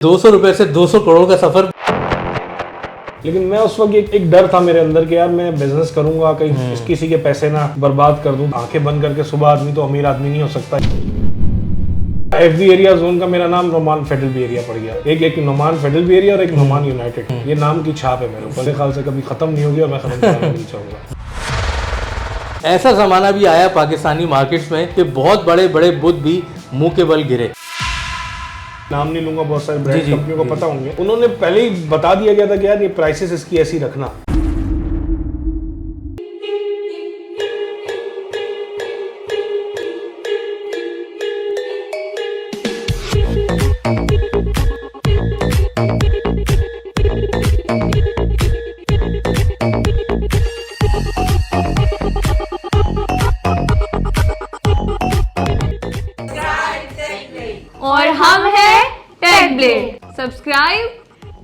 ₹200 से 200 करोड़ का सफर। लेकिन मैं उस वक्त एक डर था मेरे अंदर कि यार मैं बिजनेस करूंगा कहीं किसी के पैसे ना बर्बाद कर दूं। आंखें बंद करके सुबह आदमी तो अमीर आदमी नहीं हो सकता। FB एरिया जोन का मेरा नाम नोमान फेडरल एरिया पड़ गया। एक नोमान फेडरल एरिया और एक नोमान यूनाइटेड, ये नाम की छाप है मेरे ऊपर। मेरे ख्याल से कभी खत्म नहीं होगी और मैं खत्म करना नहीं चाहूंगा। ऐसा जमाना भी आया पाकिस्तानी मार्केट्स में कि बहुत बड़े बड़े बुद्ध भी मुंह के बल गिरे। नाम नहीं लूंगा, बहुत सारे ब्रांड कंपनियों को पता होंगे। उन्होंने पहले ही बता दिया गया था कि यार ये प्राइसेस इसकी ऐसी रखना। और हम हैं Tech Blade. Subscribe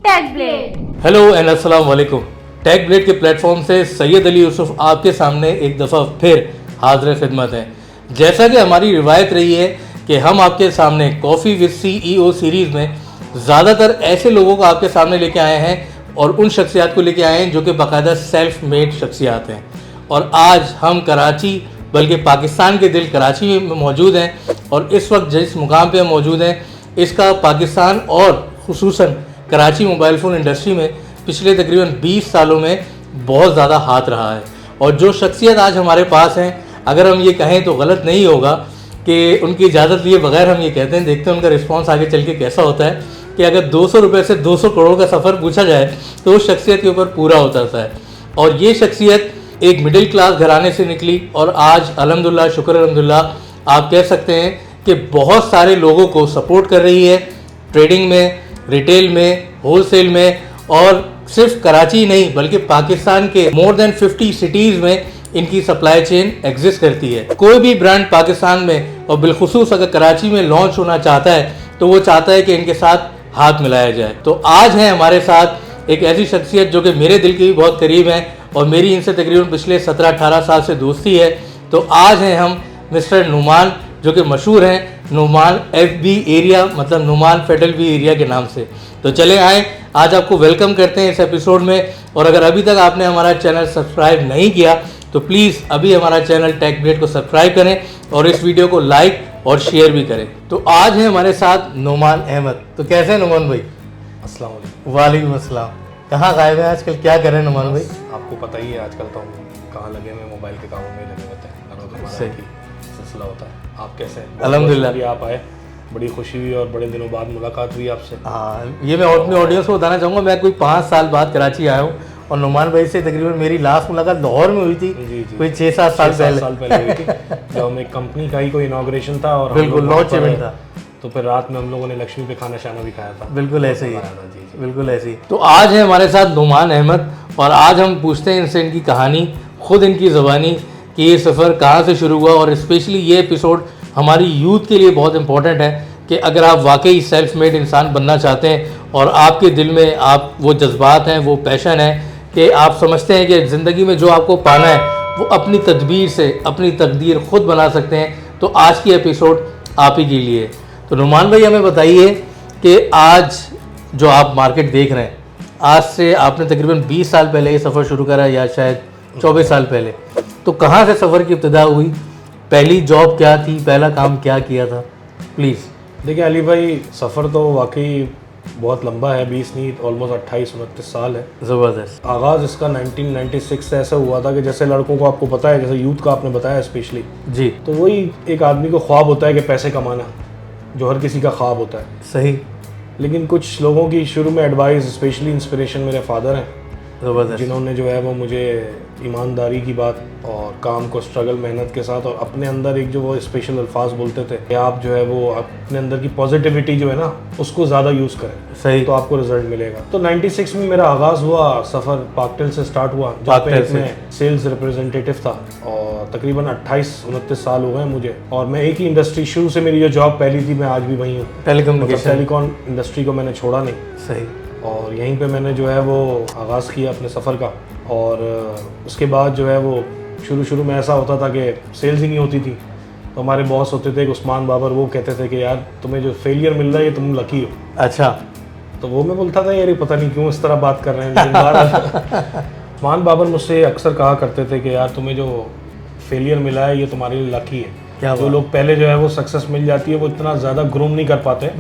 Tech Blade. Hello and अस्सलाम वालेकुम। टेक ब्लेड के प्लेटफॉर्म से सैयद अली यूसुफ आपके सामने एक दफ़ा फिर हाज़िर खिदमत है। जैसा कि हमारी रिवायत रही है कि हम आपके सामने कॉफ़ी विद CEO सीरीज़ में ज़्यादातर ऐसे लोगों को आपके सामने लेके आए हैं और उन शख्सियात को लेके आए हैं जो कि बाकायदा सेल्फ मेड शख्सियात हैं। और आज हम कराची, बल्कि पाकिस्तान के दिल कराची में मौजूद हैं और इस वक्त जिस मुकाम पे हम मौजूद हैं इसका पाकिस्तान और खुसूसन कराची मोबाइल फ़ोन इंडस्ट्री में पिछले तकरीबन 20 सालों में बहुत ज़्यादा हाथ रहा है। और जो शख्सियत आज हमारे पास हैं, अगर हम ये कहें तो गलत नहीं होगा कि उनकी इजाज़त लिए बगैर हम ये कहते हैं, देखते हैं उनका रिस्पॉन्स आगे चल के कैसा होता है कि अगर ₹200 से 200 करोड़ का सफ़र पूछा जाए तो उस शख्सियत के ऊपर पूरा उतरता है। और ये शख्सियत एक मिडिल क्लास घराने से निकली और आज अल्हम्दुलिल्लाह, शुक्र अल्हम्दुलिल्लाह आप कह सकते हैं कि बहुत सारे लोगों को सपोर्ट कर रही है ट्रेडिंग में, रिटेल में, होलसेल में। और सिर्फ कराची नहीं बल्कि पाकिस्तान के मोर देन 50 सिटीज़ में इनकी सप्लाई चेन एग्जिस्ट करती है। कोई भी ब्रांड पाकिस्तान में और बिलखुसूस अगर कराची में लॉन्च होना चाहता है तो वो चाहता है कि इनके साथ हाथ मिलाया जाए। तो आज है हमारे साथ एक ऐसी शख्सियत जो कि मेरे दिल के भी बहुत करीब है और मेरी इनसे तकरीबन पिछले 17-18 साल से दोस्ती है। तो आज हैं हम मिस्टर नुमान, जो कि मशहूर हैं नुमान FB एरिया, मतलब नुमान फेडरल एरिया के नाम से। तो चले आए, आज आपको वेलकम करते हैं इस एपिसोड में। और अगर अभी तक आपने हमारा चैनल सब्सक्राइब नहीं किया तो प्लीज़ अभी हमारा चैनल टेक ब्लेड को सब्सक्राइब करें और इस वीडियो को लाइक और शेयर भी करें। तो आज है हमारे साथ नुमान अहमद। तो कैसे हैं नुमान भाई? अस्सलाम वालेकुम। वालेकुम अस्सलाम। कहाँ गायब हैं आजकल, क्या कर रहे हैं नुमान भाई? आपको पता ही है आजकल तो हम कहाँ लगे हुए, मोबाइल के कामों में लगे होते हैं। सही सिलसिला होता है। आप कैसे हैं? अल्हम्दुलिल्लाह। आप आए, बड़ी खुशी हुई और बड़े दिनों बाद मुलाकात हुई आपसे। हाँ, ये मैं अपने ऑडियंस को बताना चाहूँगा, मैं कोई 5 साल बाद कराची आया हूँ और नुमान भाई से तकरीबन मेरी लास्ट मुलाकात लाहौर में हुई थी। जी। कोई 6-7 साल पहले हुई थी जब हम एक कंपनी का ही कोई इनॉग्रेशन था और बिल्कुल लॉन्च इवेंट था। तो फिर रात में हम लोगों ने लक्ष्मी पे खाना शाना भी खाया था। बिल्कुल ऐसे ही है, जी। बिल्कुल ऐसे ही। तो आज है हमारे साथ नुमान अहमद और आज हम पूछते हैं इनसे इनकी कहानी, खुद इनकी ज़बानी, कि ये सफ़र कहाँ से शुरू हुआ। और स्पेशली ये एपिसोड हमारी यूथ के लिए बहुत इंपॉर्टेंट है कि अगर आप वाकई सेल्फ मेड इंसान बनना चाहते हैं और आपके दिल में आप वो जज्बात हैं, वो पैशन है कि आप समझते हैं कि ज़िंदगी में जो आपको पाना है वो अपनी तदबीर से अपनी तकदीर खुद बना सकते हैं, तो आज की एपिसोड आप ही के लिए। तो नुमान भाई हमें बताइए कि आज जो आप मार्केट देख रहे हैं, आज से आपने तकरीबन 20 साल पहले ये सफ़र शुरू करा या शायद 24 साल पहले, तो कहाँ से सफ़र की इब्तिदा हुई? पहली जॉब क्या थी, पहला काम क्या किया था? प्लीज़। देखिए अली भाई, सफ़र तो वाकई बहुत लंबा है, 20 नहीं ऑलमोस्ट 28-29 साल है। ज़बरदस्त। आगाज़ इसका 1996 से ऐसा हुआ था कि जैसे लड़कों को आपको पता है, जैसे यूथ का आपने बताया स्पेशली, जी, तो वही एक आदमी को ख्वाब होता है कि पैसे कमाना, जो हर किसी का ख्वाब होता है। सही। लेकिन कुछ लोगों की शुरू में एडवाइस, स्पेशली इंस्पिरेशन मेरे फादर हैं, ज़बरदस्त, जिन्होंने जो है वो मुझे ईमानदारी की बात और काम को स्ट्रगल मेहनत के साथ और अपने अंदर एक जो वो स्पेशल अल्फाज बोलते थे कि आप जो है वो अपने अंदर की पॉजिटिविटी जो है ना उसको ज़्यादा यूज़ करें, सही, तो आपको रिजल्ट मिलेगा। तो 96 में मेरा आगाज़ हुआ, सफ़र पाकटेल से स्टार्ट हुआ, जहाँ पे मैं सेल्स रिप्रेजेंटेटिव था और तकरीबन 28-29 साल हो गए मुझे। और मैं एक ही इंडस्ट्री, शुरू से मेरी जो जॉब पहली थी मैं आज भी वहीं हूँ, टेलीकॉम इंडस्ट्री को मैंने छोड़ा नहीं। सही। और यहीं पे मैंने जो है वो आगाज़ किया अपने सफ़र का। और उसके बाद जो है वो शुरू में ऐसा होता था कि सेल्स ही नहीं होती थी, तो हमारे बॉस होते थे उस्मान बाबर, वो कहते थे कि यार तुम्हें जो फेलियर मिल रहा है ये तुम लकी हो। अच्छा। तो वो मैं बोलता था यार ये पता नहीं क्यों इस तरह बात कर रहे हैं, लेकिन बहरहाल मान बाबर मुझसे अक्सर कहा करते थे कि यार तुम्हें जो फेलियर मिला है ये तुम्हारे लिए लकी है। क्या जो लोग पहले जो है वो सक्सेस मिल जाती है वो इतना ज़्यादा ग्रूम नहीं कर पाते,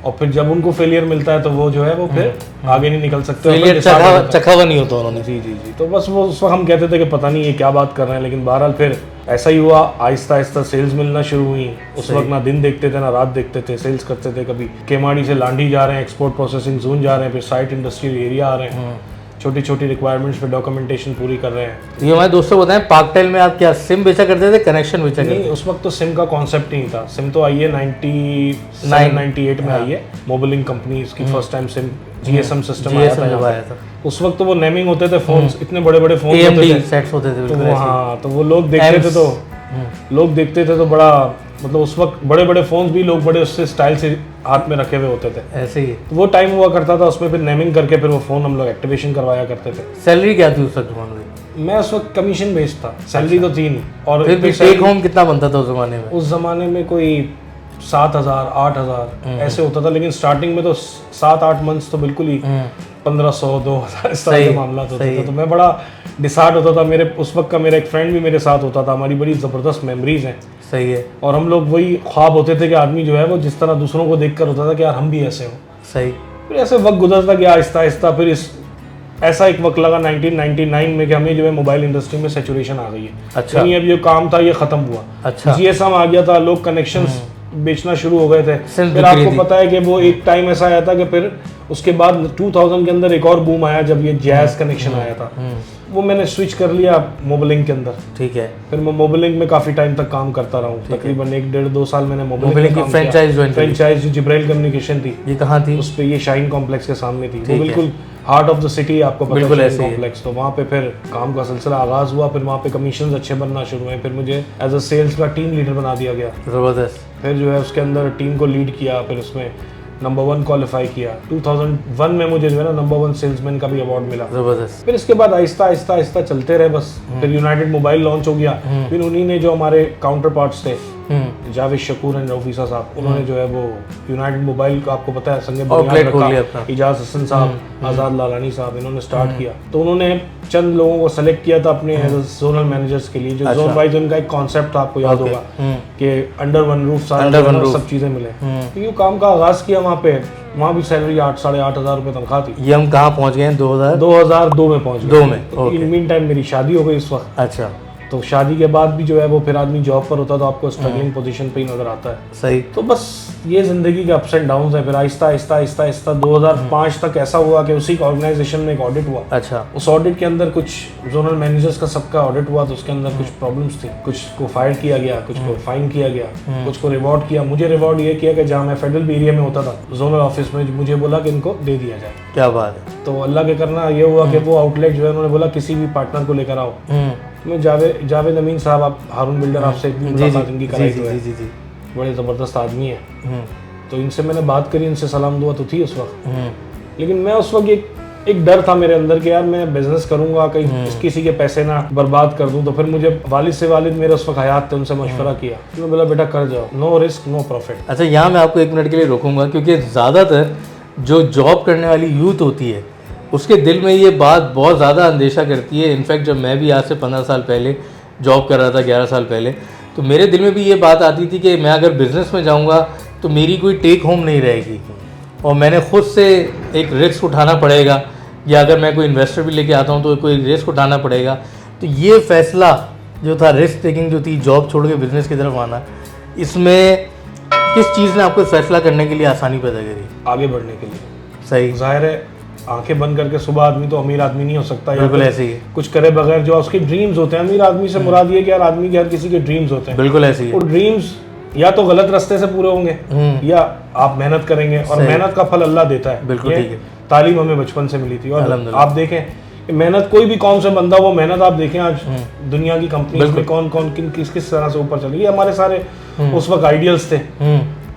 और फिर जब उनको फेलियर मिलता है तो वो जो है वो फिर आगे नहीं निकल सकते। फेलियर चखा नहीं होता उन्होंने। जी जी जी। तो बस वो उस वक्त हम कहते थे कि पता नहीं ये क्या बात कर रहे हैं, लेकिन बहरहाल फिर ऐसा ही हुआ। आहिस्ता आहिस्ता सेल्स मिलना शुरू हुई। उस वक्त ना दिन देखते थे ना रात देखते थे, सेल्स करते थे। कभी केमाड़ी से लांडी जा रहे हैं, एक्सपोर्ट प्रोसेसिंग जोन जा रहे हैं, फिर साइट इंडस्ट्रियल एरिया आ रहे हैं, छोटी छोटी रिक्वायरमेंट्स पे डॉक्यूमेंटेशन पूरी कर रहे हैं। ये हमारे दोस्तों बताएं, पाकटेल में आप क्या सिम बेचा करते थे, कनेक्शन बेचा करते थे? नहीं, उस वक्त तो सिम का कॉन्सेप्ट नहीं था। सिम तो आई है 98 में आई है। मोबिलिंग कंपनी इसकी first time SIM GSM system आया था यहाँ पे। उस वक्त तो वो नेमिंग होते थे फोन्स, इतने बड़े बड़े फोन होते थे, सेट्स होते थे। तो हाँ, तो वो लोग देखते थे तो बड़ा, मतलब उस वक्त बड़े बड़े फोन्स भी लोग बड़े उससे स्टाइल से हाथ में रखे हुए होते थे। ऐसे ही तो वो टाइम हुआ करता था, उसमें फिर नेमिंग करके फिर वो फोन हम लोग एक्टिवेशन करवाया करते थे। सैलरी क्या थी उस वक्त जमाने में? मैं उस वक्त कमीशन बेस्ड था, सैलरी तो थी नहीं। और फिर भी टेक होम कितना बनता था उस जमाने में? उस जमाने में कोई 7,000 8,000 ऐसे होता था, लेकिन स्टार्टिंग में तो 7-8 मंथ्स तो बिल्कुल ही 1500 2,000 इस तरह का मामला होता था। तो मैं बड़ा डिसार्ड होता था। मेरे उस वक्त का मेरा एक फ्रेंड भी मेरे साथ होता था, हमारी बड़ी ज़बरदस्त मेमोरीज हैं। सही है। और हम लोग वही ख्वाब होते थे कि आदमी जो है वो जिस तरह दूसरों को देखकर होता था कि यार हम भी ऐसे हों। सही। फिर ऐसे वक्त गुजरता गया आहिस्ता आहिस्ता। फिर ऐसा एक वक्त लगा 1999 में कि हमें जो है मोबाइल इंडस्ट्री में सैचुरेशन आ गई है। अच्छा। यानी अब ये काम था ये खत्म हुआ। अच्छा। जीएसएम आ गया था, लोग कनेक्शंस बेचना शुरू हो गए थे। फिर आपको पता है कि वो एक टाइम ऐसा आया था कि फिर उसके बाद 2000 के अंदर एक और बूम आया जब ये जैज कनेक्शन आया था। वो मैंने स्विच कर लिया मोबिलिंग के अंदर। ठीक है। फिर मैं मोबिलिंग में काफी टाइम तक काम करता रहा हूँ, तकरीबन 1-1.5-2 साल मैंने मोबिलिंग की फ्रेंचाइज जो जिब्राइल कम्युनिकेशन थी। ये कहाँ थी? उस पे ये शाइन कॉम्प्लेक्स के सामने थी। वो बिल्कुल हार्ट ऑफ द सिटी, आपको पता है शाइन कॉम्प्लेक्स। तो वहाँ पे फिर काम का सिलसिला आगाज हुआ। फिर वहाँ पे कमीशन अच्छे बनना शुरू हुए। फिर मुझे एज अ सेल्स का टीम लीडर बना दिया गया। जबरदस्त। फिर जो है उसके अंदर टीम को लीड किया, फिर उसमें नंबर 1 क्वालिफाई किया। 2001 में मुझे जो है ना नंबर 1 सेल्समैन का भी अवार्ड मिला। जबरदस्त। फिर इसके बाद आहिस्ता आहिस्ता आहिस्ता चलते रहे बस। फिर यूनाइटेड मोबाइल लॉन्च हो गया। फिर उन्हीं ने जो हमारे काउंटर पार्ट्स थे जावेद शकूर एंड रफीसा साहब, उन्होंने जो है वो यूनाइटेड मोबाइल का आपको पता है संगे बुनियाद रखा। इजाज हसन साहब, आज़ाद लालानी साहब, इन्होंने स्टार्ट किया। तो उन्होंने चंद लोगों को सेलेक्ट किया था अपने जोनल मैनेजर्स के लिए। जो जोन वाइज उनका एक कॉन्सेप्ट था, आपको याद होगा कि अंडर वन रूफ सब चीजें मिले। तो ये काम का आगाज किया वहाँ पे। वहाँ भी सैलरी 8-8,500 रुपये तनख्वाह थी। ये हम कहाँ पहुँच गए? 2002 में पहुँच गए। 2 में। मीन टाइम मेरी शादी हो गई उस वक्त। अच्छा। तो शादी के बाद भी जो है वो फिर आदमी जॉब पर होता तो आपको स्ट्रगलिंग पोजीशन पे ही नजर आता है। सही। तो बस ये जिंदगी के अप्स एंड डाउन्स है। फिर आहिस्ता आहिस्ता आहिस्ता आहिस्ता 2005 तक ऐसा हुआ कि उसी ऑर्गेनाइजेशन में एक ऑडिट हुआ। अच्छा। उस ऑडिट के अंदर कुछ जोनल मैनेजर्स का सबका ऑडिट हुआ। तो उसके अंदर कुछ प्रॉब्लम्स थी। कुछ को फायर किया गया, कुछ को फाइन किया गया, कुछ को रिवॉर्ड किया। मुझे रिवॉर्ड ये किया कि जहाँ मैं फेडरल एरिया में होता था जोनल ऑफिस में, मुझे बोला कि इनको दे दिया जाए। क्या बात है। तो अल्लाह के करना ये हुआ कि वो आउटलेट जो है उन्होंने बोला किसी भी पार्टनर को लेकर आओ। मैं जावेद अमीन साहब, आप हारून बिल्डर, आपसे मुलाकात इनकी कराई तो है। बड़े ज़बरदस्त आदमी है। तो इनसे मैंने बात करी, इनसे सलाम दुआ तो थी उस वक्त। लेकिन मैं उस वक्त एक डर था मेरे अंदर कि यार मैं बिजनेस करूंगा, कहीं किसी के पैसे ना बर्बाद कर दूं। तो फिर मुझे वालिद मेरे उस वक्त हयात थे, उनसे मशवरा किया। मैं बोला बेटा कर जाओ, नो रिस्क नो प्रॉफिट। अच्छा, यहाँ मैं आपको 1 मिनट के लिए रोकूंगा, क्योंकि ज़्यादातर जो जॉब करने वाली यूथ होती है उसके दिल में ये बात बहुत ज़्यादा अंदेशा करती है। इनफैक्ट जब मैं भी आज से 15 साल पहले जॉब कर रहा था, 11 साल पहले, तो मेरे दिल में भी ये बात आती थी कि मैं अगर बिज़नेस में जाऊंगा तो मेरी कोई टेक होम नहीं रहेगी और मैंने खुद से एक रिस्क उठाना पड़ेगा, या अगर मैं कोई इन्वेस्टर भी लेके आता हूँ तो कोई रिस्क उठाना पड़ेगा। तो ये फैसला जो था, रिस्क टेकिंग जो थी, जॉब छोड़ के बिज़नेस की तरफ आना, इसमें किस चीज़ ने आपको फैसला करने के लिए आसानी पैदा करी? आगे बढ़ने के लिए। सही। जाहिर है आंखें बंद करके सुबह आदमी तो अमीर आदमी नहीं हो सकता। बिल्कुल ऐसे ही है। कुछ करे बगैर जो उसके ड्रीम्स होते हैं, अमीर आदमी से मुराद ये कि यार आदमी के हर किसी के ड्रीम्स होते हैं। बिल्कुल ऐसे ही है। और ड्रीम्स या तो गलत रास्ते से पूरे होंगे या आप मेहनत करेंगे, और मेहनत का फल अल्लाह देता है। बिल्कुल ठीक है। तालीम हमें बचपन से मिली थी। और आप देखें मेहनत, कोई भी कौन सा बंदा, वो मेहनत आप देखें आज दुनिया की कंपनी में कौन कौन किस तरह से ऊपर चली। ये हमारे सारे उस वक्त आइडियल्स थे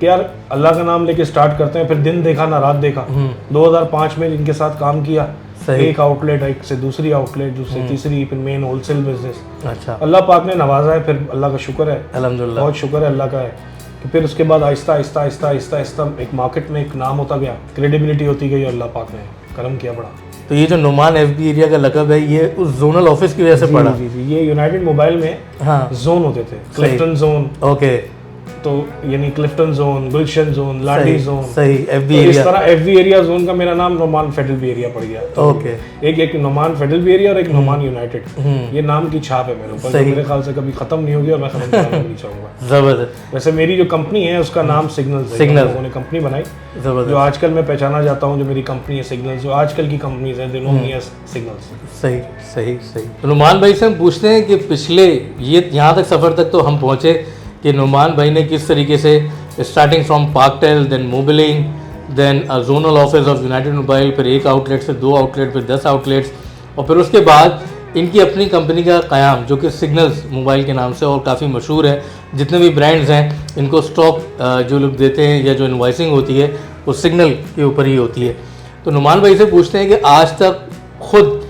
कि यार अल्लाह का नाम लेके स्टार्ट करते हैं, फिर दिन देखा ना रात देखा। 2005 में इनके साथ काम किया, एक आउटलेट, एक से दूसरी आउटलेट, दूसरी तीसरी, फिर मेन होलसेल बिजनेस। अच्छा। अल्लाह पाक ने नवाजा है, फिर अल्लाह का शुक्र है, अल्हम्दुलिल्लाह, बहुत शुक्र है अल्लाह का है कि फिर उसके बाद आहिस्ता आहिस्ता आहिस्ता आहिस्ता आहिस्ता एक मार्केट में एक नाम होता गया, क्रेडिबिलिटी होती गई और अल्लाह पाक ने करम किया बड़ा। तो ये जो नुमान एफबी एरिया का लकब है ये उस जोनल ऑफिस की वजह से पड़ा। जी जी, ये यूनाइटेड मोबाइल में हाँ जोन होते थे, क्लिफ्टन जोन, ओके, तो यानी क्लिफ्टन जोन, गुलशन जोन, लाडी जोन, सही एफबी तो इस एरिया, तरह एफबी एरिया जोन का मेरा नाम नोमान फेडरल एरिया पड़ गया। तो ओके, एक नोमान फेडरल एरिया और एक नोमान यूनाइटेड, ये नाम की छाप है मेरे ऊपर, तो मेरे ख्याल से कभी खत्म नहीं होगी और मैं खत्म करना भी नहीं चाहूंगा। जबरदस्त वैसे मेरी जो कंपनी है उसका नाम सिग्नल्स है, सिग्नल। लोगों ने कंपनी बनाई जबरदस्त, जो आजकल मैं पहचाना जाता हूँ, जो मेरी कंपनी है सिग्नल्स, जो आजकल की कंपनीज है they know me as signals. सही सही सही। तो नुमान भाई से हम पूछते हैं कि पिछले ये यहाँ तक सफ़र तक तो हम पहुँचे कि नुमान भाई ने किस तरीके से starting from Paktel, then Mobilink, then zonal office of united mobile, फिर एक आउटलेट से 2 आउटलेट, फिर 10 आउटलेट्स, और फिर उसके बाद इनकी अपनी कंपनी का क़याम जो कि सिग्नल्स मोबाइल के नाम से और काफ़ी मशहूर है। जितने भी ब्रांड्स हैं इनको स्टॉक जो लोग देते हैं या जो इनवॉइसिंग होती है वो सिग्नल के ऊपर ही होती है। तो नुमान भाई से पूछते हैं कि आज तक खुद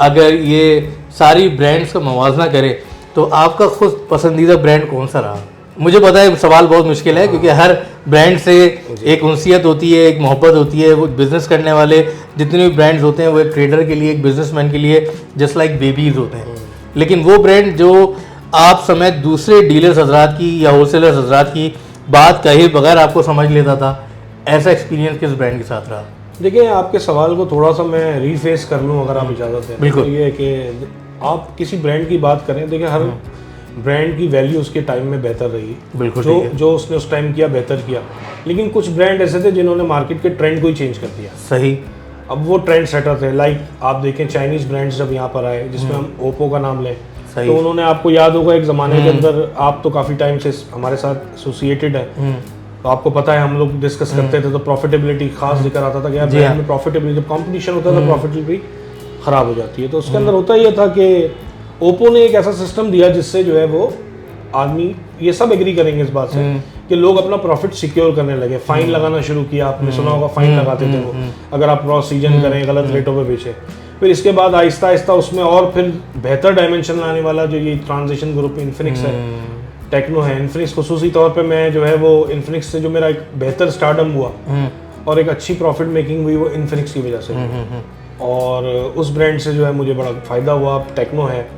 अगर ये सारी ब्रांड्स का मवाजना करें तो आपका खुद पसंदीदा ब्रांड कौन सा रहा? मुझे पता है सवाल बहुत मुश्किल है क्योंकि हर ब्रांड से एक उनसियत होती है, एक मोहब्बत होती है। वो बिज़नेस करने वाले जितने भी ब्रांड्स होते हैं वो एक ट्रेडर के लिए, एक बिजनेसमैन के लिए जस्ट लाइक बेबीज़ होते हैं। लेकिन वो ब्रांड जो आप समेत दूसरे डीलर्स हजरात की या होलसेलर्स हजरात की बात कहे बगैर आपको समझ लेता था, ऐसा एक्सपीरियंस किस ब्रांड के साथ रहा? देखिए, आपके सवाल को थोड़ा सा मैं रीफेस कर लूँ अगर आप इजाज़त दें। बिल्कुल। तो ये है कि आप किसी ब्रांड की बात करें, देखिए हर ब्रांड की वैल्यू उसके टाइम में बेहतर रही, बिल्कुल जो उसने उस टाइम किया बेहतर किया। लेकिन कुछ ब्रांड ऐसे थे जिन्होंने मार्केट के ट्रेंड को ही चेंज कर दिया। सही। अब वो ट्रेंड सेटर थे, लाइक आप देखें चाइनीज़ ब्रांड्स जब यहाँ पर आए, जिसमें हम ओप्पो का नाम लें, तो उन्होंने, आपको याद होगा एक ज़माने के अंदर, आप तो काफ़ी टाइम से हमारे साथ एसोसिएटेड है, तो आपको पता है हम लोग डिस्कस करते थे तो प्रॉफिटेबिलिटी खास जिक्र आता था कि यार ब्रांड में प्रॉफिटेबिलिटी, जब कंपटीशन होता है तो प्रॉफिटेबिलिटी ख़राब हो जाती है। तो उसके अंदर होता ये था कि ओप्पो ने एक ऐसा सिस्टम दिया जिससे जो है वो आदमी, ये सब एग्री करेंगे इस बात से कि लोग अपना प्रॉफिट सिक्योर करने लगे। फाइन लगाना शुरू किया, आपने सुना होगा फाइन लगाते थे वो, अगर आप क्रॉस सीजन करें, गलत रेटों पे बेचे। फिर इसके बाद आहिस्ता आहिस्ता उसमें और फिर बेहतर डायमेंशन लाने वाला जो ये ट्रांजिशन ग्रुप इन्फिनिक्स है, टेक्नो है, इन्फिनिक्स खुसूसी तौर पे मैं जो है वो इन्फिनिक्स से जो मेरा एक बेहतर स्टार्टअप हुआ और एक अच्छी प्रॉफिट मेकिंग हुई वो इन्फिनिक्स की वजह से। और उस ब्रांड से जो है मुझे बड़ा फ़ायदा हुआ। टेक्नो है,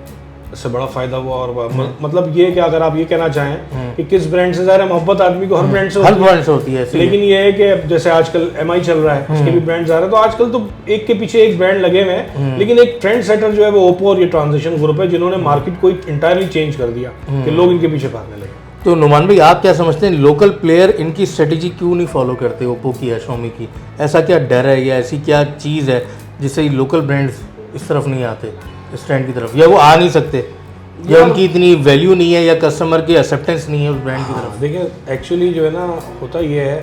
इससे बड़ा फ़ायदा हुआ। और मतलब ये कि अगर आप ये कहना चाहें कि किस ब्रांड से ज़्यादा मोहब्बत आदमी को हर ब्रांड से होती है, लेकिन ये है कि जैसे आजकल MI चल रहा है, उसके भी ब्रांड्स आ रहे हैं, तो आजकल तो एक के पीछे एक ब्रांड लगे हुए हैं, लेकिन एक ट्रेंड सेटर जो है वो ओप्पो और ये ट्रांजिशन ग्रुप है जिन्होंने मार्केट को इंटायरली चेंज कर दिया कि लोग इनके पीछे भागने लगे। तो नुमान भाई, आप क्या समझते हैं लोकल प्लेयर इनकी स्ट्रेटेजी क्यों नहीं फॉलो करते, ओप्पो की या Xiaomi की? ऐसा क्या डर है या ऐसी क्या चीज़ है जिससे लोकल ब्रांड्स इस तरफ नहीं आते, इस ट्रेंड की तरफ, या वो आ नहीं सकते, या उनकी इतनी वैल्यू नहीं है, या कस्टमर की एक्सेप्टेंस नहीं है उस ब्रांड की तरफ? देखिए, एक्चुअली जो है ना, होता ये है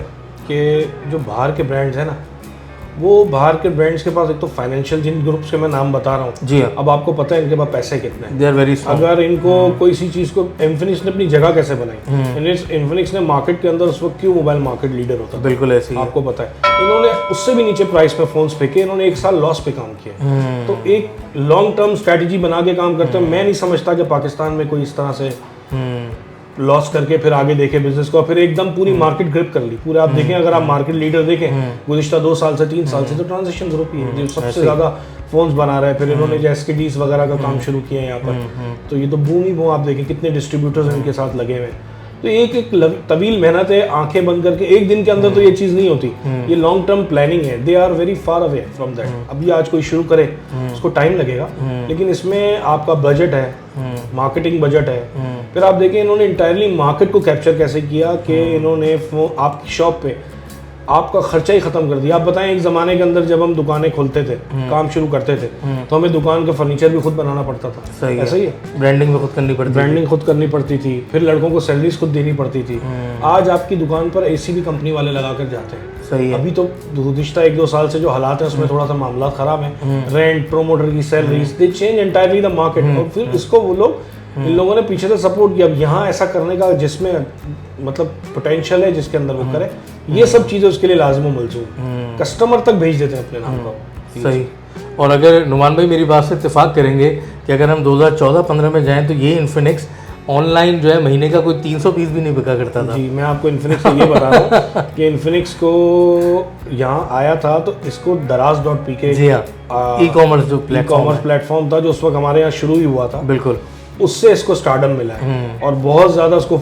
कि जो बाहर के ब्रांड्स हैं ना, वो बाहर के ब्रांड्स के पास एक तो फाइनेंशियल, जिन ग्रुप्स के मैं नाम बता रहा हूँ, जी हाँ, अब आपको पता है इनके पास पैसे कितने हैं। They are very strong. अगर इनको कोई सी चीज़ को, इन्फिनिक्स ने अपनी जगह कैसे बनाई, इन्फिनिक्स ने मार्केट के अंदर उस वक्त क्यों मोबाइल मार्केट लीडर होता था, बिल्कुल ऐसे ही आपको पता है। इन्होंने उससे भी नीचे प्राइस पे फोन्स फेंके, इन्होंने 1 साल लॉस पे काम किया। तो एक लॉन्ग टर्म स्ट्रैटेजी बना के काम करते हैं। मैं नहीं समझता कि पाकिस्तान में कोई इस तरह से लॉस करके फिर आगे देखे बिजनेस को, फिर एकदम पूरी मार्केट ग्रिप कर ली पूरे। आप देखें, अगर आप मार्केट लीडर देखें गुज़िश्ता 2 साल से 3 साल से, तो ट्रांजिशन ग्रुप ही है जो सबसे ज़्यादा फोन्स बना रहा है। फिर इन्होंने जो SKDs वगैरह का काम शुरू किया है यहाँ पर, तो ये तो बूम ही बूम। आप देखें कितने डिस्ट्रीब्यूटर्स इनके साथ लगे हुए हैं। तो एक तवील मेहनत है, आंखें बंद करके एक दिन के अंदर तो ये चीज़ नहीं होती। ये लॉन्ग टर्म प्लानिंग है। They are very far away from that. अभी आज कोई शुरू करे उसको टाइम लगेगा, लेकिन इसमें आपका बजट है, मार्केटिंग बजट है। फिर आप देखें इन्होंने इंटायरली मार्केट को कैप्चर कैसे किया कि इन्होंने आपकी शॉप पे आपका खर्चा ही खत्म कर दिया। आप बताएं, एक ज़माने के अंदर जब हम दुकानें खोलते थे, काम शुरू करते थे, तो हमें दुकान का फर्नीचर भी खुद बनाना पड़ता था। ऐसा ही है, ब्रांडिंग में खुद करनी पड़ती, ब्रांडिंग खुद करनी पड़ती थी। फिर लड़कों को सैलरीज खुद देनी पड़ती थी। आज आपकी दुकान पर AC भी कंपनी वाले लगा कर जाते हैं। सही है। अभी तो गुज़िश्ता 1-2 साल से जो हालात है उसमें थोड़ा सा मामला खराब है। रेंट, प्रोमोटर की salaries, they change entirely the market. और फिर इसको वो लोग, इन लोगों ने पीछे से सपोर्ट किया। अब यहाँ ऐसा करने का जिसमें मतलब पोटेंशियल है, जिसके अंदर वो करे, ये सब चीज़ें उसके लिए लाजम मलजूम, कस्टमर तक भेज देते हैं अपने नाम का। सही। और अगर नुमान भाई मेरी बात से इत्तेफाक करेंगे कि अगर हम 2014-15 में जाएं तो ये इन्फिनिक्स ऑनलाइन जो है महीने का कोई 300 पीस भी नहीं बिका करता था। जी, मैं आपको इन्फिनिक्स से ये बता रहा हूँ कि इन्फिनिक्स को यहाँ आया था तो इसको Daraz.pk जी हाँ, ई कॉमर्स जो प्लेटफॉर्म था जो उस वक्त हमारे यहाँ शुरू ही हुआ था, बिल्कुल, उससे इसको स्टारडम मिला है और बहुत ज़्यादा इसको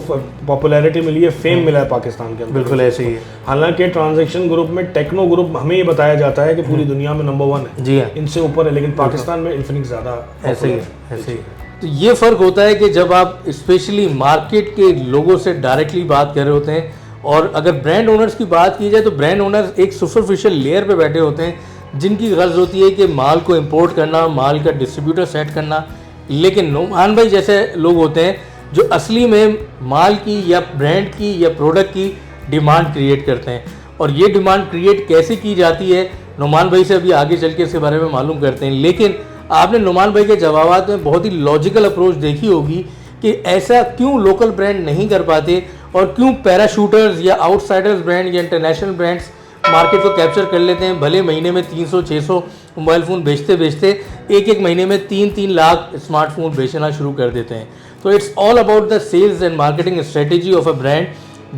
पॉपुलैरिटी मिली है, फेम मिला है पाकिस्तान के अंदर। बिल्कुल ऐसे ही है। हालांकि ट्रांजैक्शन ग्रुप में टेक्नो ग्रुप हमें ये बताया जाता है कि पूरी दुनिया में नंबर 1 है, जी हाँ, इनसे ऊपर है, लेकिन पाकिस्तान में इन्फिनिक्स ज़्यादा ऐसे ही है, ऐसे ही है। तो ये फ़र्क होता है कि जब आप स्पेशली मार्केट के लोगों से डायरेक्टली बात कर रहे होते हैं, और अगर ब्रांड ओनर्स की बात की जाए तो ब्रांड ओनर्स एक सुपरफिशियल लेयर पे बैठे होते हैं जिनकी गर्ज होती है कि माल को इंपोर्ट करना, माल का डिस्ट्रीब्यूटर सेट करना। लेकिन नोमान भाई जैसे लोग होते हैं जो असली में माल की या ब्रांड की या प्रोडक्ट की डिमांड क्रिएट करते हैं, और ये डिमांड क्रिएट कैसे की जाती है नोमान भाई से अभी आगे चल के इसके बारे में मालूम करते हैं। लेकिन आपने नोमान भाई के जवाबात में बहुत ही लॉजिकल अप्रोच देखी होगी कि ऐसा क्यों लोकल ब्रांड नहीं कर पाते और क्यों पैराशूटर्स या आउटसाइडर्स ब्रांड या इंटरनेशनल ब्रांड्स मार्केट को कैप्चर कर लेते हैं। भले महीने में 300-600 मोबाइल फ़ोन बेचते बेचते एक महीने में 3-3 लाख स्मार्टफोन बेचना शुरू कर देते हैं। तो it's all about the sales and marketing strategy of a brand.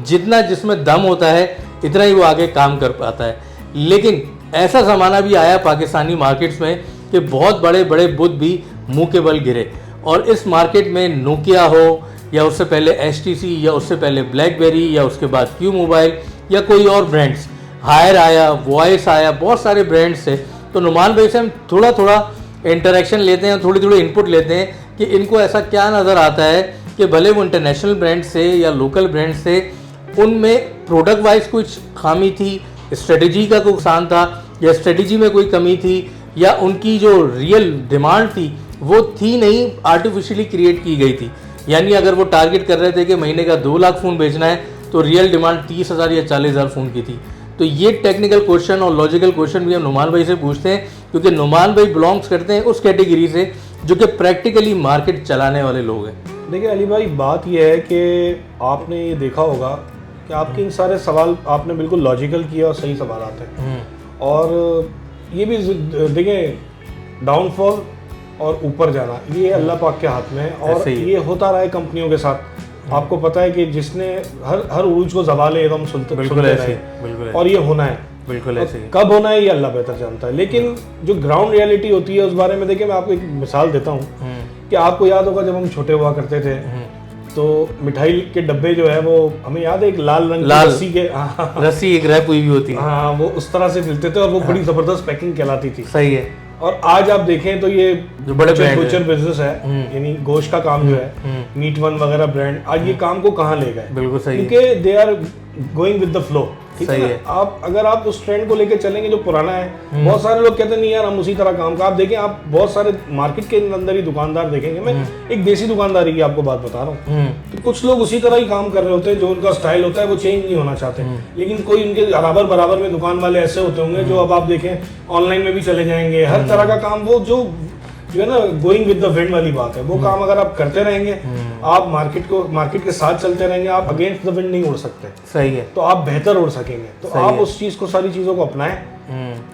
जितना जिसमें दम होता है इतना ही वो आगे काम कर पाता है। लेकिन ऐसा ज़माना भी आया पाकिस्तानी मार्केट्स में कि बहुत बड़े बड़े बुद्ध भी मुंह के बल गिरे, और इस मार्केट में नोकिया हो या उससे पहले HTC या उससे पहले ब्लैकबेरी या उसके बाद क्यू मोबाइल या कोई और ब्रांड्स, हायर आया, वॉइस आया, बहुत सारे ब्रांड्स थे। तो नुमान भाई से हम थोड़ा थोड़ा इंटरेक्शन लेते हैं, थोड़ी थोड़ी इनपुट लेते हैं कि इनको ऐसा क्या नज़र आता है कि भले वो इंटरनेशनल ब्रांड से या लोकल ब्रांड से, उनमें प्रोडक्ट वाइज कुछ खामी थी, स्ट्रेटजी का कोई नुकसान था, या स्ट्रेटजी में कोई कमी थी, या उनकी जो रियल डिमांड थी वो थी नहीं, आर्टिफिशियली क्रिएट की गई थी। यानी अगर वो टारगेट कर रहे थे कि महीने का 2 लाख फ़ोन बेचना है तो रियल डिमांड 30,000 या 40,000 फ़ोन की थी। तो ये टेक्निकल क्वेश्चन और लॉजिकल क्वेश्चन भी हम नुमान भाई से पूछते हैं, क्योंकि नुमान भाई बिलोंग्स करते हैं उस कैटेगरी से जो कि प्रैक्टिकली मार्केट चलाने वाले लोग हैं। देखिए अली भाई, बात यह है कि आपने ये देखा होगा कि आपके इन सारे सवाल आपने बिल्कुल लॉजिकल किया और सही सवाल आते हैं, और ये भी देखिए डाउनफॉल और ऊपर जाना ये अल्लाह पाक के हाथ में है, और ये होता रहा है कंपनियों के साथ। आपको पता है कि जिसने हर उरूज को ज़वाल एकदम सुनते रहे, और ये होना है, बिल्कुल ऐसे ही। कब होना है ये अल्लाह बेहतर जानता है, लेकिन जो ग्राउंड रियलिटी होती है उस बारे में देखिए मैं आपको एक मिसाल देता हूँ कि आपको याद होगा जब हम छोटे हुआ करते थे तो मिठाई के डब्बे जो है वो हमें याद है एक लाल रंग की रस्सी के रस्सी एक रैप हुई भी होती है, हाँ, वो उस तरह से मिलते थे और वो बड़ी जबरदस्त पैकिंग कहलाती थी। सही है। और आज आप देखें तो ये जो बड़े बचर बिजनेस है, यानी गोश्त का काम जो है, मीट वन वगैरह ब्रांड, आज ये काम को कहाँ ले गए? बिल्कुल सही, क्योंकि they are going with the flow. सही है। आप अगर आप उस ट्रेंड को लेकर चलेंगे जो पुराना है, बहुत सारे लोग कहते हैं नहीं यार हम उसी तरह काम का, आप देखें आप बहुत सारे मार्केट के अंदर ही दुकानदार देखेंगे, मैं एक देसी दुकानदारी की आपको बात बता रहा हूँ, तो कुछ लोग उसी तरह ही काम कर रहे होते हैं, जो उनका स्टाइल होता है वो चेंज नहीं होना चाहते, लेकिन कोई उनके बराबर में दुकान वाले ऐसे होते होंगे जो अब आप देखें ऑनलाइन में भी चले जाएंगे, हर तरह का काम वो जो है ना गोइंग विद द विंड वाली बात है, वो काम अगर आप करते रहेंगे, आप मार्केट के साथ चलते रहेंगे, आप अगेंस्ट द विंड नहीं उड़ सकते। सही है। तो आप बेहतर उड़ सकेंगे, तो आप उस चीज को, सारी चीजों को अपनाएं।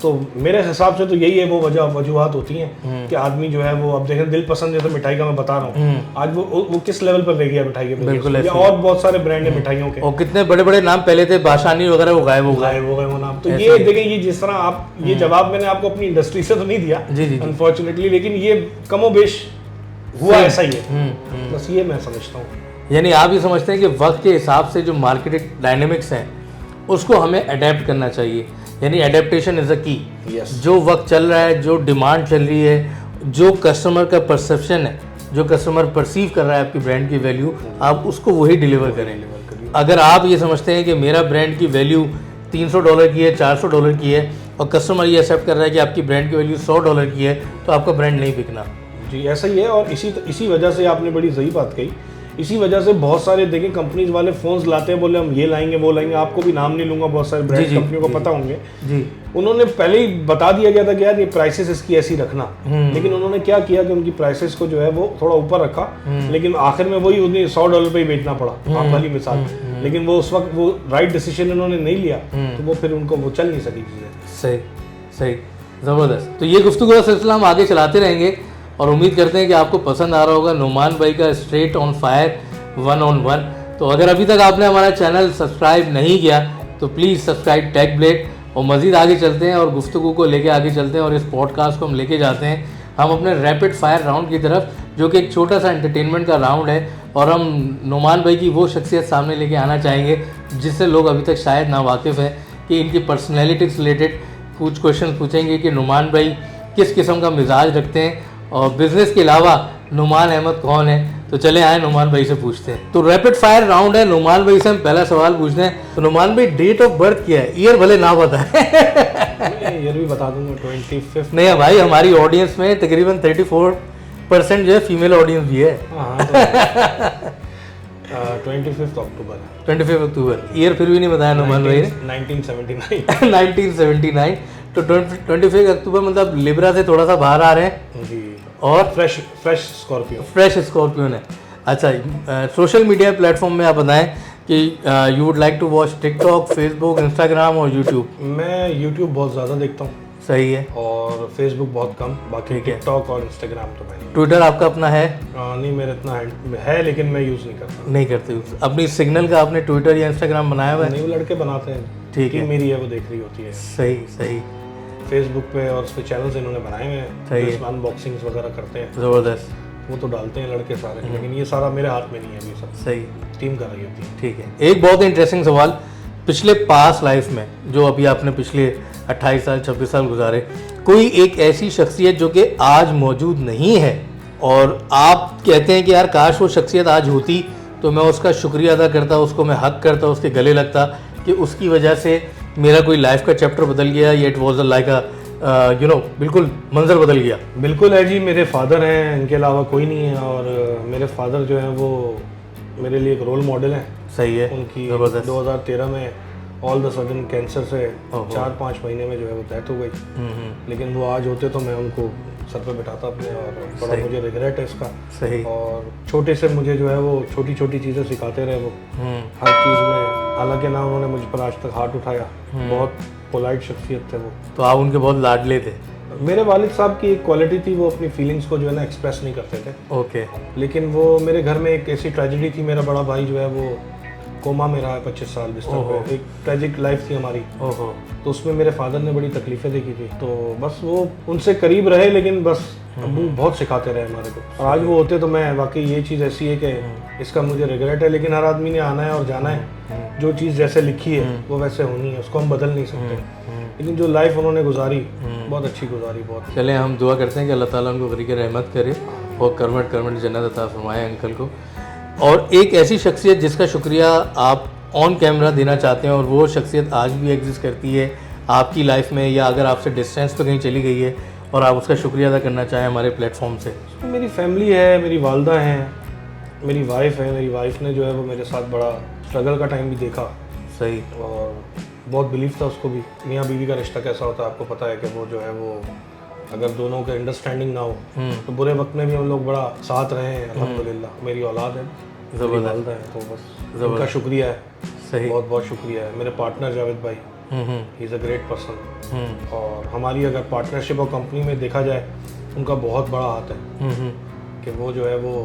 तो मेरे हिसाब से तो यही है, वो वजूहत होती हैं कि आदमी जो है वो, अब देखें दिल पसंद जैसे मिठाई का मैं बता रहा हूँ, आज वो किस लेवल पर ले गया मिठाई के बिजनेस, या और बहुत सारे ब्रांड है मिठाइयों के, और कितने बड़े बड़े नाम पहले थे, बाशानी वगैरह, वो गायब हो गए वो नाम। तो ये देखें, ये जिस तरह आप, ये जवाब मैंने आपको अपनी इंडस्ट्री से तो नहीं दिया अनफॉर्चुनेटली, लेकिन ये कमोबेश हुआ ऐसा ही है, बस ये मैं समझता हूँ। यानी आप ये समझते हैं कि वक्त के हिसाब से जो मार्केट डायनेमिक्स हैं उसको हमें अडेप्ट करना चाहिए, यानी एडेप्टेशन इज़ अ की। जो वक्त चल रहा है, जो डिमांड चल रही है, जो कस्टमर का परसेप्शन है, जो कस्टमर परसीव कर रहा है आपकी ब्रांड की वैल्यू, आप उसको वही डिलीवर करें। अगर आप ये समझते हैं कि मेरा ब्रांड की वैल्यू $300 की है, $400 की है, और कस्टमर ये एक्सेप्ट कर रहा है कि आपकी ब्रांड की वैल्यू $100 की है, तो आपका ब्रांड नहीं बिकना। जी ऐसा ही है, और इसी वजह से आपने बड़ी सही बात कही, इसी वजह से बहुत सारे देखें कंपनीज वाले फोन्स लाते हैं, बोले हम ये लाएंगे वो लाएंगे, आपको भी नाम नहीं लूंगा, बहुत सारे ब्रांड कंपनियों को पता होंगे जी, उन्होंने पहले ही बता दिया गया था कि यार ये प्राइसेस इसकी ऐसी रखना, लेकिन उन्होंने क्या किया कि उनकी प्राइसेस को जो है वो थोड़ा ऊपर रखा, लेकिन आखिर में वही उन्हें $100 पे ही बेचना पड़ा, आप वाली मिसाल। लेकिन वो उस वक्त वो राइट डिसीजन उन्होंने नहीं लिया, तो वो फिर उनको वो चल नहीं सकी चीज़ें। सही, ज़बरदस्त। तो ये गुफ्तगू का सिलसिला हम आगे चलाते रहेंगे, और उम्मीद करते हैं कि आपको पसंद आ रहा होगा नुमान भाई का स्ट्रेट ऑन फायर 1-on-1। तो अगर अभी तक आपने हमारा चैनल सब्सक्राइब नहीं किया तो प्लीज़ सब्सक्राइब टेक ब्लेड। और मज़ीद आगे चलते हैं और गुफ्तगू को लेके आगे चलते हैं और इस पॉडकास्ट को हम लेके जाते हैं हम अपने रैपिड फायर राउंड की तरफ, जो कि एक छोटा सा एंटरटेनमेंट का राउंड है। और हम नुमान भाई की वो शख्सियत सामने लेके आना चाहेंगे जिससे लोग अभी तक शायद ना वाकिफ़ हैं, कि इनकी पर्सनैलिटी से रिलेटेड कुछ क्वेश्चन पूछेंगे कि नुमान भाई किस किस्म का मिजाज रखते हैं और बिज़नेस के अलावा नुमान अहमद कौन है। तो चले आए नुमान भाई से पूछते हैं। तो रैपिड फायर राउंड है, नुमान भाई से हम पहला सवाल पूछते हैं। तो नुमान भाई डेट ऑफ बर्थ क्या है? ईयर भले ना बताए ईयर भी बता दूंगा 25 नहीं है भाई, हमारी ऑडियंस में तकरीबन 34% जो है फीमेल ऑडियंस भी है। 25 अक्टूबर 25 अक्टूबर। ईयर फिर भी नहीं बताया नुमान भाई ने। 1979 1979। तो 25 अक्टूबर मतलब लिब्रा से थोड़ा सा बाहर आ रहे हैं जी। और फ्रेश स्कॉर्पियो। फ्रेश स्कॉर्पियो है। अच्छा, सोशल मीडिया प्लेटफॉर्म में आप बताएं कि you would like to watch TikTok, Facebook, Instagram और यूट्यूब? मैं यूट्यूब बहुत ज़्यादा देखता हूँ। सही है। और फेसबुक बहुत कम, बाकी ठीक है। टिकटॉक और इंस्टाग्राम तो मैंने ट्विटर आपका अपना है? नहीं, मेरा इतना है लेकिन मैं यूज़ नहीं करता। नहीं करते यूज? अपनी सिग्नल का आपने ट्विटर या इंस्टाग्राम बनाया हुआ है? नहीं, वो लड़के बनाते हैं। ठीक है। टीम मेरी है, वो देख रही होती है। सही सही। फेसबुक पे और उस पे चैनल्स इन्होंने बनाए हुए सही है। हैं, अनबॉक्सिंग्स वगैरह करते हैं, ज़बरदस्त। वो तो डालते हैं लड़के सारे, लेकिन ये सारा मेरे हाथ में नहीं है। अभी सब सही। टीम कर रही होती है। ठीक है। एक बहुत इंटरेस्टिंग सवाल, पिछले पास्ट लाइफ में जो अभी आपने पिछले 28 साल 26 साल गुजारे, कोई एक ऐसी शख्सियत जो कि आज मौजूद नहीं है और आप कहते हैं कि यार काश वो शख्सियत आज होती तो मैं उसका शुक्रिया अदा करता, उसको मैं हक करता, उसके गले लगता कि उसकी वजह से मेरा कोई लाइफ का चैप्टर बदल गया, या इट वॉज लाइक बिल्कुल मंजर बदल गया? बिल्कुल है जी। मेरे फादर हैं, इनके अलावा कोई नहीं है। और मेरे फादर जो हैं वो मेरे लिए एक रोल मॉडल हैं। सही है। उनकी ज़बरदस्त। 2013 में ऑल द सडन कैंसर से 4-5 महीने में जो है वो डेथ हो गई। लेकिन वो आज होते तो मैं उनको सर पे बिठाता अपने, और बड़ा मुझे रिग्रेट है इसका। सही। और छोटे से मुझे जो है वो छोटी छोटी चीज़ें सिखाते रहे वो हर चीज़ में। हालांकि ना उन्होंने मुझ पर आज तक हाथ उठाया, बहुत पोलाइट शख्सियत थे वो। तो आप उनके बहुत लाडले थे? मेरे वालिद साहब की एक क्वालिटी थी, वो अपनी फीलिंग्स को जो है ना एक्सप्रेस नहीं करते थे। ओके। लेकिन वो मेरे घर में एक ऐसी ट्रेजेडी थी, मेरा बड़ा भाई जो है वो कोमा में रहा है 25 साल बिस्तर पे। एक ट्रेजिक लाइफ थी हमारी। ओहो। तो उसमें मेरे फादर ने बड़ी तकलीफें देखी थी, तो बस वो उनसे करीब रहे, लेकिन बस अबू बहुत सिखाते रहे हमारे को। और आज वो होते तो मैं वाकई ये चीज़ ऐसी है कि इसका मुझे रिग्रेट है, लेकिन हर आदमी ने आना है और जाना है। जो चीज़ जैसे लिखी है वो वैसे होनी है, उसको हम बदल नहीं सकते। लेकिन जो लाइफ उन्होंने गुजारी बहुत अच्छी गुजारी, बहुत। चलें हम दुआ करते हैं कि अल्लाह ताला उनको गरीक रहमत करे और करमट करमट जन्नत अता फरमाए अंकल को। और एक ऐसी शख्सियत जिसका शुक्रिया आप ऑन कैमरा देना चाहते हैं और वो शख्सियत आज भी एग्जिस्ट करती है आपकी लाइफ में, या अगर आपसे डिस्टेंस पे कहीं चली गई है और आप उसका शुक्रिया अदा करना चाहें हमारे प्लेटफॉर्म से? मेरी फैमिली है, मेरी वालदा हैं, मेरी वाइफ है। मेरी वाइफ ने जो है वो मेरे साथ बड़ा स्ट्रगल का टाइम भी देखा। सही। और बहुत बिलीव था उसको भी। मियाँ बीवी का रिश्ता कैसा होता है आपको पता है, कि वो जो है वो अगर दोनों के अंडरस्टैंडिंग ना हो तो बुरे वक्त में भी हम लोग बड़ा साथ रहे हैं अल्हम्दुलिल्लाह। मेरी औलाद है, मेरी वालदा है, तो बस उनका शुक्रिया है। सही। बहुत बहुत शुक्रिया है। मेरे पार्टनर जावेद भाई, he is a great person. और हमारी अगर पार्टनरशिप और कंपनी में देखा जाए, उनका बहुत बड़ा हाथ है कि वो जो है वो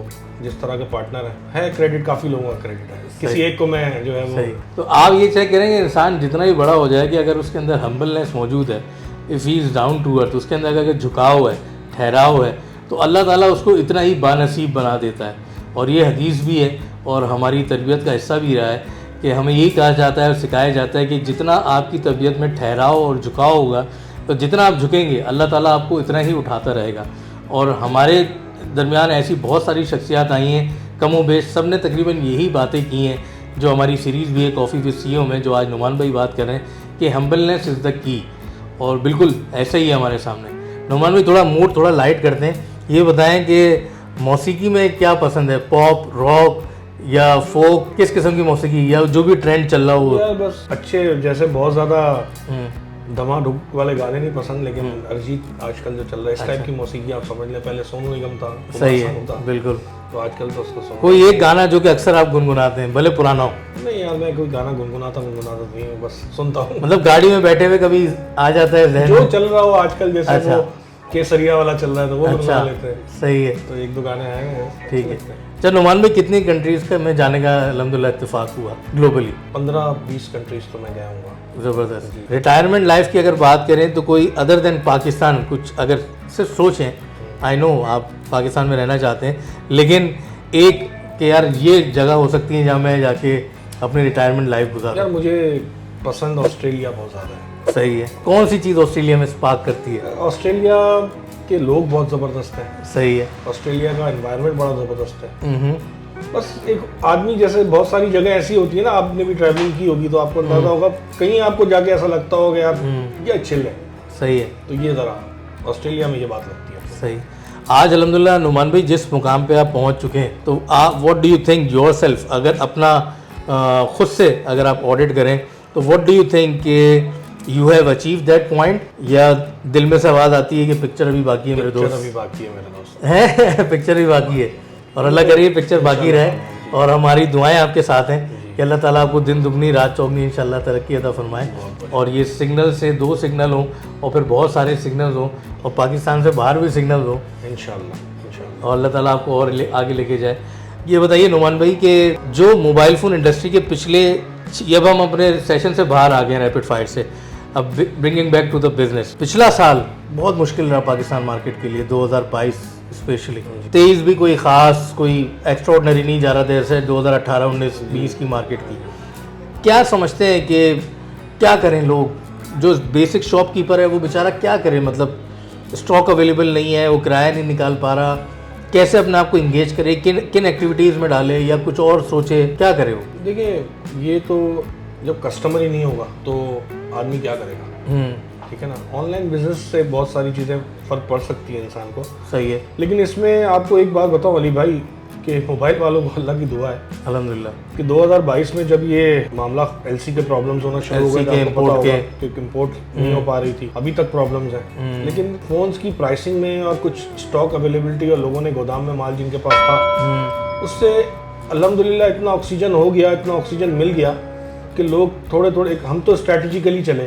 जिस तरह के पार्टनर है क्रेडिट काफ़ी लोगों का क्रेडिट है, किसी एक को मैं जो है वो। तो आप ये चेक करेंगे इंसान जितना भी बड़ा हो जाए कि अगर उसके अंदर हम्बलनेस मौजूद है, if he is down to earth, उसके अंदर अगर झुकाव है, ठहराव है, तो अल्लाह ताला उसको इतना ही बानसीब बना देता है। और ये हदीस भी है और हमारी तरबियत का हिस्सा भी रहा है कि हमें यही कहा जाता है और सिखाया जाता है कि जितना आपकी तबीयत में ठहराव और झुकाव होगा, तो जितना आप झुकेंगे अल्लाह ताला आपको इतना ही उठाता रहेगा। और हमारे दरमियान ऐसी बहुत सारी शख्सियात आई हैं, कमो बेश सब ने तकरीबन यही बातें की हैं जो हमारी सीरीज़ भी है कॉफ़ी विद सीईओ में, जो आज नुमान भाई बात कर रहे हैं कि हम्बलनेस इज़ द की। और बिल्कुल ऐसा ही है हमारे सामने। नुमान भाई थोड़ा मूड थोड़ा लाइट करते हैं, ये बताएं कि मौसीकी में क्या पसंद है, पॉप, रॉक या फोक, किस किस्म की मौसीकी, या जो भी ट्रेंड चल रहा हो? यार बस अच्छे, जैसे बहुत ज़्यादा धमाधुक वाले गाने नहीं पसंद, लेकिन अरिजीत आजकल जो चल रहा है इस टाइप की मौसीकी आप समझ लें। पहले सोनू निगम था, सही है, बिल्कुल। तो आजकल तो उसको सुनो। कोई एक गाना जो कि अक्सर आप गुनगुनाते हैं, भले पुराना हो? नहीं यार, मैं कोई गाना गुनगुनाता नहीं हूँ, बस सुनता हूँ। मतलब गाड़ी में बैठे हुए कभी आ जाता है जहन जो में? चल रहा हो आजकल, जैसे अच्छा। वो केसरिया वाला चल रहा है तो वो बनवा अच्छा लेते हैं। सही है, तो 1-2 गाने आए हैं। ठीक है। अच्छा नुमान भाई, कितनी कंट्रीज का में जाने का अल्हम्दुलिल्लाह इत्तेफाक हुआ ग्लोबली? 15-20 कंट्रीज तो मैं गया हूँ। ज़बरदस्त। रिटायरमेंट लाइफ की अगर बात करें तो कोई अदर देन पाकिस्तान कुछ अगर सिर्फ सोचें, आई नो आप पाकिस्तान में रहना चाहते हैं, लेकिन एक कि यार ये जगह हो सकती है जहाँ मैं जाके अपनी रिटायरमेंट लाइफ गुजारूं। यार मुझे पसंद ऑस्ट्रेलिया बहुत ज़्यादा है। सही है। कौन सी चीज़ ऑस्ट्रेलिया में स्पार्क करती है? ऑस्ट्रेलिया के लोग बहुत ज़बरदस्त हैं। सही है। ऑस्ट्रेलिया का एनवायरनमेंट बड़ा ज़बरदस्त है। हम्म। बस एक आदमी जैसे बहुत सारी जगह ऐसी होती है ना, आपने भी ट्रैवलिंग की होगी तो आपको अंदाजा होगा, कहीं आपको जाके ऐसा लगता होगा यार ये चिल है। सही है। तो ये ज़रा ऑस्ट्रेलिया में ये बात लगती है। सही। आज अल्हम्दुलिल्लाह नुमान भाई जिस मुकाम पे आप पहुंच चुके हैं, तो आप what do you think your self, अगर अपना खुद से अगर आप ऑडिट करें तो व्हाट डू यू थिंक कि you have achieve that point, या दिल में से आवाज़ आती है कि पिक्चर अभी बाकी है मेरे दोस्त? अभी बाकी है मेरे दोस्त है पिक्चर भी बाकी है, और अल्लाह करिए पिक्चर बाकी रहे, और हमारी दुआएं आपके साथ हैं कि अल्लाह ताला आपको दिन दुगनी रात चौगनी इंशाल्लाह तरक्की अता फरमाए, और ये सिग्नल से 2 सिग्नल हों और फिर बहुत सारे सिग्नल्स हों, और पाकिस्तान से बाहर भी सिग्नल्स हों इंशाल्लाह। और अल्लाह ताला आपको और आगे लेके जाए। ये बताइए नुमान भाई कि जो मोबाइल फ़ोन इंडस्ट्री के पिछले, अब हम अपने सेशन से बाहर आ गए हैं रैपिड फायर से, अब bringing back to the business, पिछला साल बहुत मुश्किल रहा पाकिस्तान मार्केट के लिए, 2022 स्पेशली। 23 भी कोई ख़ास कोई एक्स्ट्राऑर्डिनरी नहीं जा रहा था जैसे 2018, 19, 20 की मार्केट की। क्या समझते हैं कि क्या करें लोग, जो बेसिक शॉपकीपर है वो बेचारा क्या करे, मतलब स्टॉक अवेलेबल नहीं है, वो किराया नहीं निकाल पा रहा, कैसे अपने आप को इंगेज करे, किन एक्टिविटीज़ में डाले या कुछ और सोचे, क्या करे वो? देखिए ये तो जब कस्टमर ही नहीं होगा तो आदमी क्या करेगा, ठीक है ना। ऑनलाइन बिजनेस से बहुत सारी चीज़ें फ़र्क पड़ सकती है इंसान को। सही है। लेकिन इसमें आपको एक बात बताऊं अली भाई कि मोबाइल वालों को अल्लाह की दुआ है अल्हम्दुलिल्लाह कि 2022 में जब ये मामला एलसी के प्रॉब्लम्स होना शुरू हो गए, इम्पोर्ट नहीं हो पा रही थी, अभी तक प्रॉब्लम्स हैं, लेकिन फोन्स की प्राइसिंग में और कुछ स्टॉक अवेलेबिलिटी और लोगों ने गोदाम में माल जिनके पास था, उससे अल्हम्दुलिल्लाह इतना ऑक्सीजन हो गया, इतना ऑक्सीजन मिल गया कि लोग थोड़े, हम तो स्ट्रैटेजिकली चले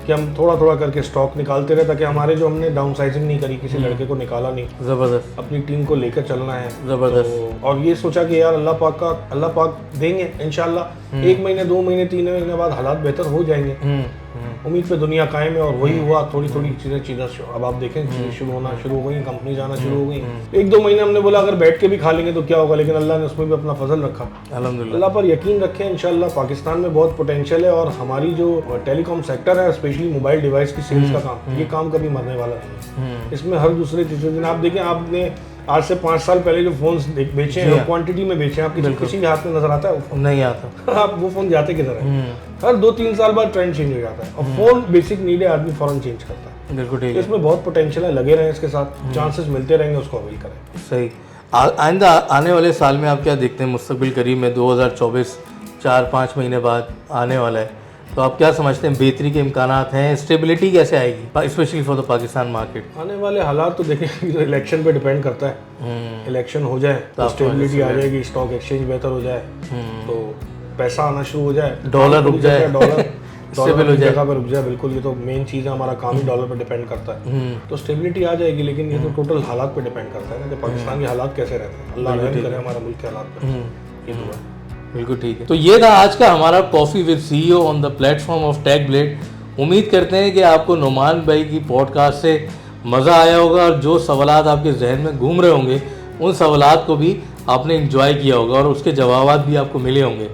कि हम थोड़ा करके स्टॉक निकालते रहे, ताकि हमारे जो हमने डाउन साइजिंग नहीं करी, किसी लड़के को निकाला नहीं, ज़बरदस्त, अपनी टीम को लेकर चलना है ज़बरदस्त। तो, और ये सोचा कि यार अल्लाह पाक देंगे इंशाल्लाह, 1 महीने 2 महीने 3 महीने बाद हालात बेहतर हो जाएंगे, उम्मीद पे दुनिया कायम है। और वही हुआ, थोड़ी चीज़ें अब आप देखें शुरू हो गई, कंपनी जाना शुरू हो गई। 1-2 महीने हमने बोला अगर बैठ के भी खा लेंगे तो क्या होगा, लेकिन अल्लाह ने उसमें भी अपना फजल रखा। अल्हम्दुलिल्लाह, अल्लाह पर यकीन रखें, इंशाल्लाह पाकिस्तान में बहुत पोटेंशियल है, और हमारी जो टेलीकॉम सेक्टर है, स्पेशली मोबाइल डिवाइस की सेल्स का काम, ये काम कभी मरने वाला नहीं है। इसमें हर दूसरे तीसरे दिन आप देखें, आपने आज से 5 साल पहले जो फोन्स बेचे हैं, क्वांटिटी में बेचे हैं, आप किसी के हाथ में नजर आता है वो फोन? नहीं आता। आप वो फोन जाते किधर है? हर 2-3 साल बाद ट्रेंड चेंज हो जाता है, और फोन बेसिक नीड है, आदमी फौरन चेंज करता है। बिल्कुल ठीक है। इसमें बहुत पोटेंशियल है, लगे रहें इसके साथ, चांसेस मिलते रहेंगे, उसको अवेल करें। सही। आइंदा आने वाले साल में आप क्या देखते हैं, मुस्तकबिल करीब में 2024 4-5 महीने बाद आने वाला है, तो आप क्या समझते हैं बेहतरी के इम्कानात हैं, स्टेबिलिटी कैसे आएगी specially for the Pakistan market? आने वाले हालात तो देखें, तो इलेक्शन पे डिपेंड करता है। इलेक्शन हो जाए तो स्टेबिलिटी आ जाएगी, स्टॉक एक्सचेंज बेहतर हो जाए तो पैसा आना शुरू हो जाए, डॉलर रुक जाए, डॉलर जगह पर रुक जाए, बिल्कुल ये तो मेन चीज़ है, हमारा काम ही डॉलर पर डिपेंड करता है, तो स्टेबिलिटी आ जाएगी। लेकिन ये तो टोटल हालात पे डिपेंड करता है ना कि पाकिस्तान के हालात कैसे रहते हैं। अल्लाह रहम करे हमारा मुल्क के हालात पर, ये दुआ है। बिल्कुल ठीक है। तो ये था आज का हमारा coffee with CEO on the platform of Techblade. उम्मीद करते हैं कि आपको नुमान भाई की पॉडकास्ट से मज़ा आया होगा, और जो सवालात आपके जहन में घूम रहे होंगे उन सवालात को भी आपने इंजॉय किया होगा, और उसके जवाब भी आपको मिले होंगे।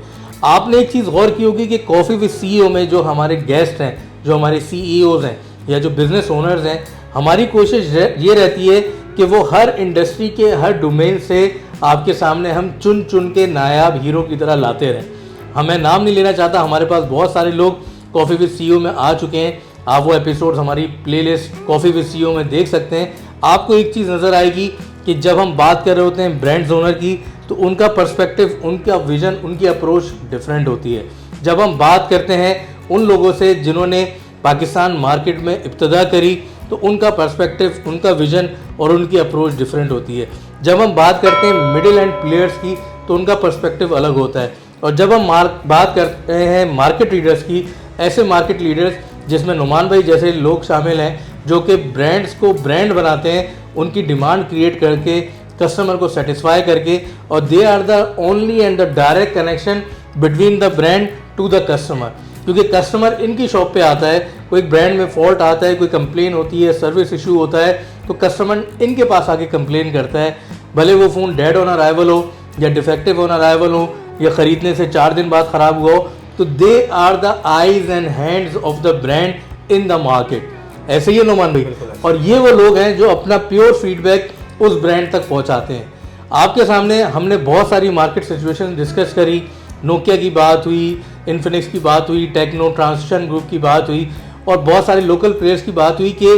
आपने एक चीज़ गौर की होगी कि कॉफ़ी विद सीईओ में जो हमारे गेस्ट हैं, जो हमारे सीईओज़ हैं या जो बिज़नेस ओनर्स हैं, हमारी कोशिश ये रहती है कि वो हर इंडस्ट्री के हर डोमेन से आपके सामने हम चुन के नायाब हीरो की तरह लाते रहें। हमें नाम नहीं लेना चाहता, हमारे पास बहुत सारे लोग कॉफ़ी विद सीईओ में आ चुके हैं। आप वो एपिसोड्स हमारी प्लेलिस्ट कॉफ़ी विद सीईओ में देख सकते हैं। आपको एक चीज़ नज़र आएगी कि जब हम बात कर रहे होते हैं ब्रांड्स ओनर की, तो उनका पर्सपेक्टिव, उनका विजन, उनकी अप्रोच डिफरेंट होती है। जब हम बात करते हैं उन लोगों से जिन्होंने पाकिस्तान मार्केट में इब्तिदा करी, तो उनका पर्सपेक्टिव, उनका विजन और उनकी अप्रोच डिफरेंट होती है। जब हम बात करते हैं मिडिल एंड प्लेयर्स की, तो उनका पर्सपेक्टिव अलग होता है। और जब हम बात करते हैं मार्केट लीडर्स की, ऐसे मार्केट लीडर्स जिसमें नुमान भाई जैसे लोग शामिल हैं, जो कि ब्रांड्स को ब्रांड बनाते हैं, उनकी डिमांड क्रिएट करके कस्टमर को सेटिस्फाई करके, और they are the only and the direct connection between the brand to the customer. क्योंकि कस्टमर इनकी शॉप पे आता है, कोई ब्रांड में फॉल्ट आता है, कोई कंप्लेन होती है, सर्विस इशू होता है, तो कस्टमर इनके पास आके कंप्लेन करता है, भले वो फ़ोन डेड ऑन अराइवल हो या डिफेक्टिव ऑन अराइवल हो या ख़रीदने से 4 दिन बाद ख़राब हुआ हो। तो they are the eyes and hands of the brand in the market. ऐसे ही है नोमान भाई, और ये वो लोग हैं जो अपना प्योर फीडबैक उस ब्रांड तक पहुंचाते हैं। आपके सामने हमने बहुत सारी मार्केट सिचुएशन डिस्कस करी, नोकिया की बात हुई, इन्फिनिक्स की बात हुई, टेक्नो ट्रांजिशन ग्रुप की बात हुई, और बहुत सारे लोकल प्लेयर्स की बात हुई कि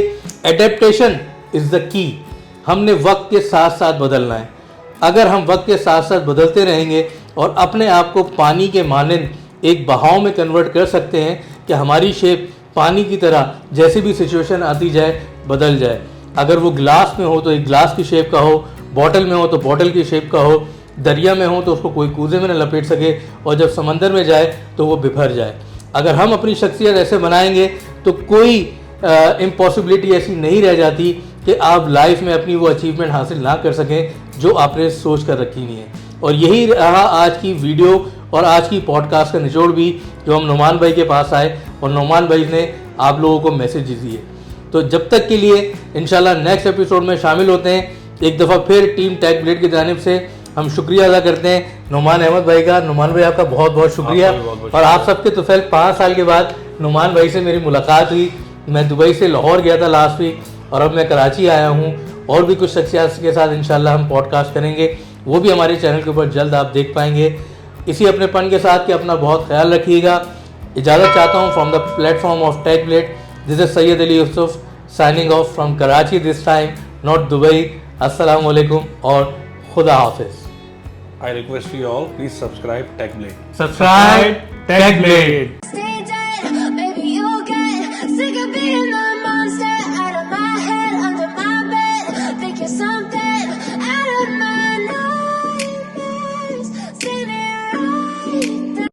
एडेप्टेशन इज़ द की। हमने वक्त के साथ साथ बदलना है। अगर हम वक्त के साथ साथ बदलते रहेंगे और अपने आप को पानी के मानंद एक बहाव में कन्वर्ट कर सकते हैं कि हमारी शेप पानी की तरह जैसी भी सिचुएशन आती जाए बदल जाए। अगर वो ग्लास में हो तो एक ग्लास की शेप का हो, बॉटल में हो तो बॉटल की शेप का हो, दरिया में हो तो उसको कोई कूजे में न लपेट सके, और जब समंदर में जाए तो वो बिखर जाए। अगर हम अपनी शख्सियत ऐसे बनाएंगे तो कोई इम्पॉसिबिलिटी ऐसी नहीं रह जाती कि आप लाइफ में अपनी वो अचीवमेंट हासिल ना कर सकें जो आपने सोच कर रखी हुई है। और यही रहा आज की वीडियो और आज की पॉडकास्ट का निचोड़ भी, जो हम नोमान भाई के पास आए और नोमान भाई ने आप लोगों को मैसेज दिए। तो जब तक के लिए इंशाल्लाह नेक्स्ट एपिसोड में शामिल होते हैं। एक दफ़ा फिर टीम टेक ब्लेड की जानिब से हम शुक्रिया अदा करते हैं नुमान अहमद भाई का। नुमान भाई आपका बहुत बहुत शुक्रिया। और आप सबके तुफैल 5 साल के बाद नुमान भाई से मेरी मुलाकात हुई। मैं दुबई से लाहौर गया था लास्ट वीक, और अब मैं कराची आया हूँ। और भी कुछ शख्सियत के साथ इंशाल्लाह हम पॉडकास्ट करेंगे, वो भी हमारे चैनल के ऊपर जल्द आप देख पाएंगे। इसी अपनेपन के साथ कि अपना बहुत ख्याल रखिएगा। इजाज़त चाहता हूँ from the platform of tech blade. This is Syed Ali Yusuf signing off from Karachi this time, not Dubai. अस्सलाम वालेकुम और खुदा हाफिज। I request you all, please subscribe TechBlade. Subscribe TechBlade. Stay